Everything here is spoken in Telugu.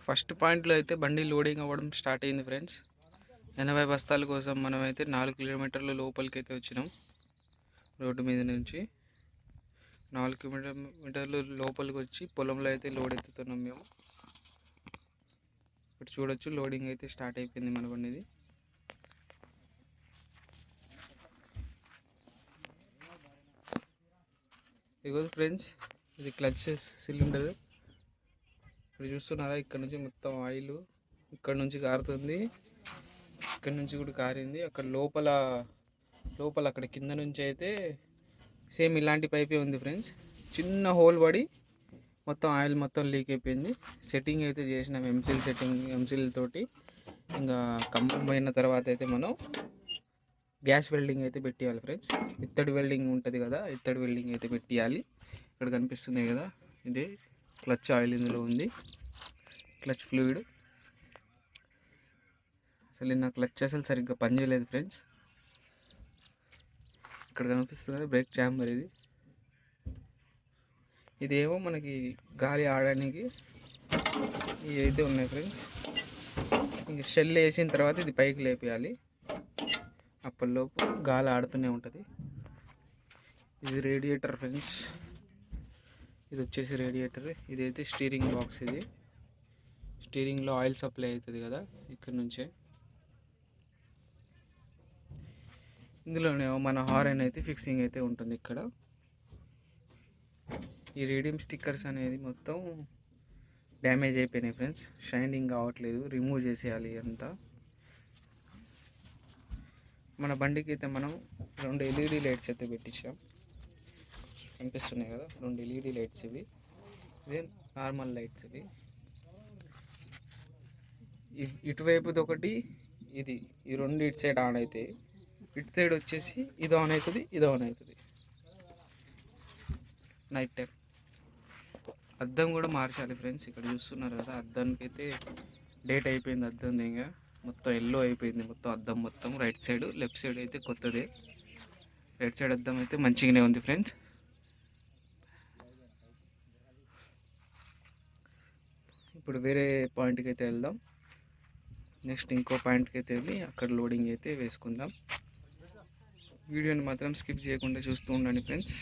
ఫస్ట్ పాయింట్లో అయితే బండి లోడింగ్ అవ్వడం స్టార్ట్ అయింది ఫ్రెండ్స్. 80 బస్తాల కోసం మనమైతే 4 కిలోమీటర్ల లోపలికి అయితే వచ్చినాం. రోడ్డు మీద నుంచి 4 కిలోమీటర్లు లోపలికి వచ్చి పొలంలో అయితే లోడ్ ఎత్తుతున్నాం మేము. ఇక్కడ చూడొచ్చు, లోడింగ్ అయితే స్టార్ట్ అయిపోయింది మన బండిది. ఇగో ఫ్రెండ్స్, ఇది క్లచ్ సిలిండర్. ఇక్కడ చూస్తున్నారా, ఇక్కడ నుంచి మొత్తం ఆయిల్ ఇక్కడ నుంచి కారుతుంది, ఇక్కడ నుంచి కూడా కారింది. అక్కడ లోపల అక్కడ కింద నుంచి అయితే సేమ్ ఇలాంటి పైపే ఉంది ఫ్రెండ్స్. చిన్న హోల్ పడి మొత్తం ఆయిల్ మొత్తం లీక్ అయిపోయింది. సెట్టింగ్ అయితే చేసినాం ఎంసిల్ తోటి. ఇంకా కంపం అయిన తర్వాత అయితే మనం గ్యాస్ వెల్డింగ్ అయితే పెట్టేయాలి ఫ్రెండ్స్. ఇత్తడి వెల్డింగ్ ఉంటుంది కదా, ఇత్తడి వెల్డింగ్ అయితే పెట్టేయాలి. ఇక్కడ కనిపిస్తుంది కదా, ఇదే క్లచ్ ఆయిల్ ఇందులో ఉంది, క్లచ్ ఫ్లూయిడ్. అసలు నా క్లచ్ అసలు సరిగ్గా పనిచేయలేదు ఫ్రెండ్స్. ఇక్కడ కనిపిస్తుంది కదా బ్రేక్ ఛాంబర్. ఇదేమో మనకి గాలి ఆడడానికి ఇవి అయితే ఉన్నాయి ఫ్రెండ్స్. ఇంక షెల్ వేసిన తర్వాత ఇది పైకి లేపేయాలి, అప్పటిలోపు గాలి ఆడుతూనే ఉంటుంది. ఇది రేడియేటర్ ఫ్రెండ్స్, ఇది వచ్చేసి రేడియేటర్. ఇదైతే స్టీరింగ్ బాక్స్. ఇది స్టీరింగ్లో ఆయిల్ సప్లై అవుతుంది కదా ఇక్కడ నుంచే. ఇందులోనే మన హార్న్ అయితే ఫిక్సింగ్ అయితే ఉంటుంది ఇక్కడ. ఈ రేడియం స్టిక్కర్స్ అనేది మొత్తం డ్యామేజ్ అయిపోయినాయి ఫ్రెండ్స్, షైనింగ్ కావట్లేదు, రిమూవ్ చేసేయాలి అంతా. మన బండికి అయితే మనం 2 ఎల్ఈడి లైట్స్ అయితే పెట్టించాం, కనిపిస్తున్నాయి కదా, 2 ఎల్ఈడి లైట్స్. ఇవి నార్మల్ లైట్స్. ఇటువైపుది ఒకటి, ఇది ఈ 2 ఇటు సైడ్ ఆన్ అవుతాయి. ఇటు సైడ్ వచ్చేసి ఇది ఆన్ అవుతుంది, ఇది ఆన్ అవుతుంది నైట్ టైం. అద్దం కూడా మార్చాలి ఫ్రెండ్స్. ఇక్కడ చూస్తున్నారు కదా, అద్దానికి అయితే డేట్ అయిపోయింది. అద్దం ఇంకా మొత్తం ఎల్లో అయిపోయింది మొత్తం అద్దం మొత్తం. రైట్ సైడ్, లెఫ్ట్ సైడ్ అయితే కొత్తదే. రైట్ సైడ్ అద్దం అయితే మంచిగానే ఉంది ఫ్రెండ్స్. ఇప్పుడు వేరే పాయింట్కి అయితే వెళ్దాం. నెక్స్ట్ ఇంకో పాయింట్కి అయితే వెళ్ళి అక్కడ లోడింగ్ అయితే వేసుకుందాం. వీడియోని మాత్రం స్కిప్ చేయకుండా చూస్తూ ఉండండి ఫ్రెండ్స్.